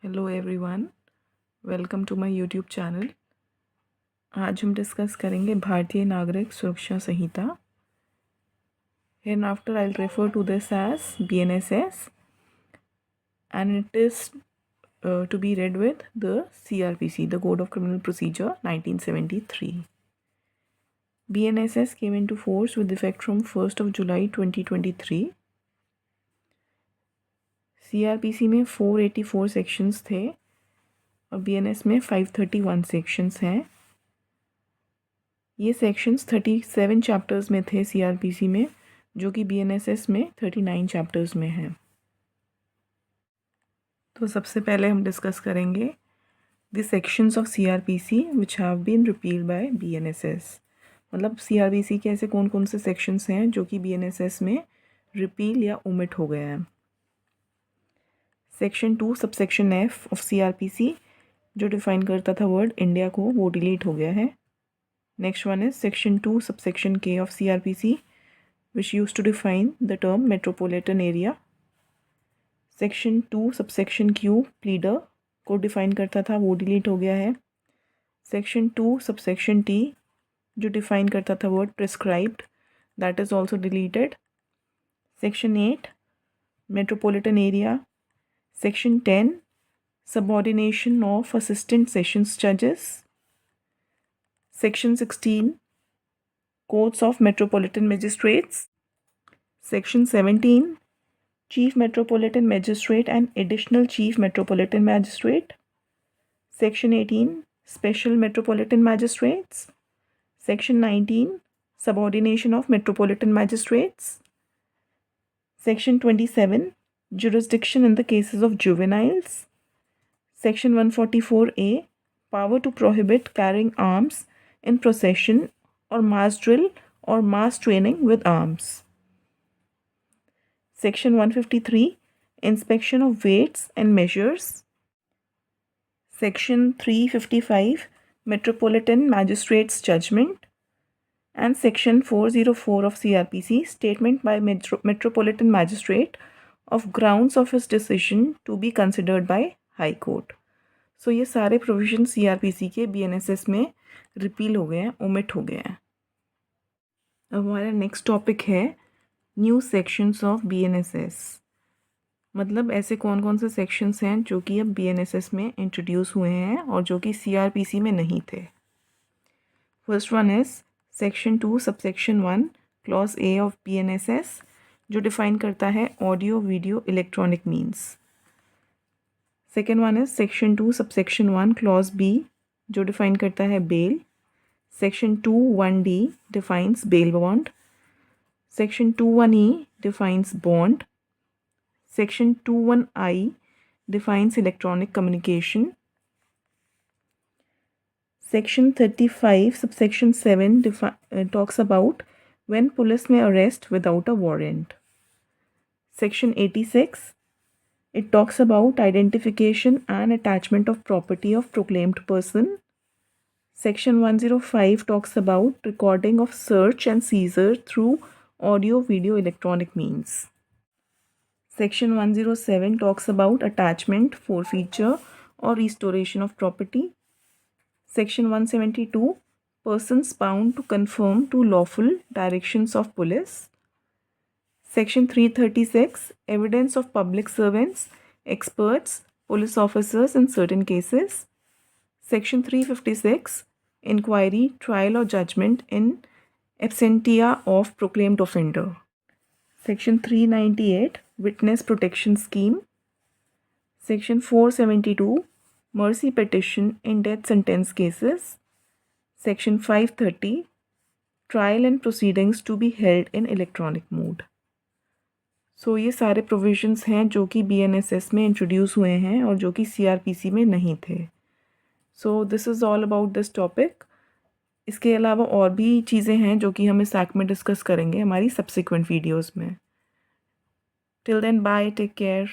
Hello everyone, welcome to my YouTube channel. आज हम discuss करेंगे भारतीय नागरिक सुरक्षा संहिता। हेreafter I'll refer to this as BNSS and it is to be read with the CRPC, the Code of Criminal Procedure 1973. BNSS came into force with effect from 1st of July 2023. CRPC में 484 sections थे और BNS में 531 sections हैं। ये sections 37 chapters में थे CrPC में, जो कि बीएनएसएस में 39 चैप्टर्स में है। तो सबसे पहले हम डिस्कस करेंगे the sections of CrPC which have been repealed by BNSS. मतलब सीआरपीसी के ऐसे कौन कौन से सेक्शंस हैं जो कि बीएनएसएस में रिपील या ओमिट हो गए हैं। Section 2 subsection F of CrPC जो डिफाइन करता था वर्ड इंडिया को, वो डिलीट हो गया है। Next one is section 2 subsection K of CRPC which used to define the term metropolitan area. Section 2 subsection Q pleader को define करता था, वो delete हो गया है। Section 2 subsection T जो define करता था word prescribed, that is also deleted. Section 8 metropolitan area. Section 10 subordination of assistant sessions judges. Section 16 Courts of Metropolitan Magistrates. Section 17 Chief Metropolitan Magistrate and Additional Chief Metropolitan Magistrate. Section 18 Special Metropolitan Magistrates. Section 19 Subordination of Metropolitan Magistrates. Section 27 Jurisdiction in the cases of juveniles. Section 144A Power to prohibit carrying arms in procession or mass drill or mass training with arms. Section 153 Inspection of weights and measures. Section 355 Metropolitan Magistrates Judgment. And Section 404 of CRPC Statement by Metropolitan Magistrate of grounds of his decision to be considered by High Court. So ये सारे provision CRPC के BNSS में repeal हो गए हैं, omit हो गए हैं। अब हमारा नेक्स्ट टॉपिक है न्यू सेक्शंस ऑफ बीएनएसएस। मतलब ऐसे कौन कौन से सेक्शंस हैं जो कि अब बीएनएसएस में इंट्रोड्यूस हुए हैं और जो कि सीआरपीसी में नहीं थे। First one is section 2 subsection 1 clause a of BNSS जो डिफाइन करता है audio video electronic means. Second one is section 2 subsection 1 clause b जो डिफाइन करता है bail. Section 2(1)(d) defines bail bond. Section 2(1)(e) defines bond. Section 2(1)(i) defines electronic communication. Section 35 subsection 7 talks about when police may arrest without a warrant. Section 86 it talks about identification and attachment of property of proclaimed person. Section 105 talks about recording of search and seizure through audio, video, electronic means. Section 107 talks about attachment, forfeiture or restoration of property. Section 172 persons bound to conform to lawful directions of police. Section 336 evidence of public servants, experts, police officers in certain cases. Section 356 inquiry, trial or judgment in absentia of proclaimed offender. Section 398 witness protection scheme. Section 472 mercy petition in death sentence cases. Section 530 trial and proceedings to be held in electronic mode. So ये सारे provisions हैं जो कि BNSS में introduce हुए हैं और जो कि सीआरपीसी में नहीं थे। So this is all about this topic. इसके अलावा और भी चीज़ें हैं जो कि हम इस एक्ट में डिस्कस करेंगे हमारी सब्सिक्वेंट वीडियोस में। Till then bye, take care.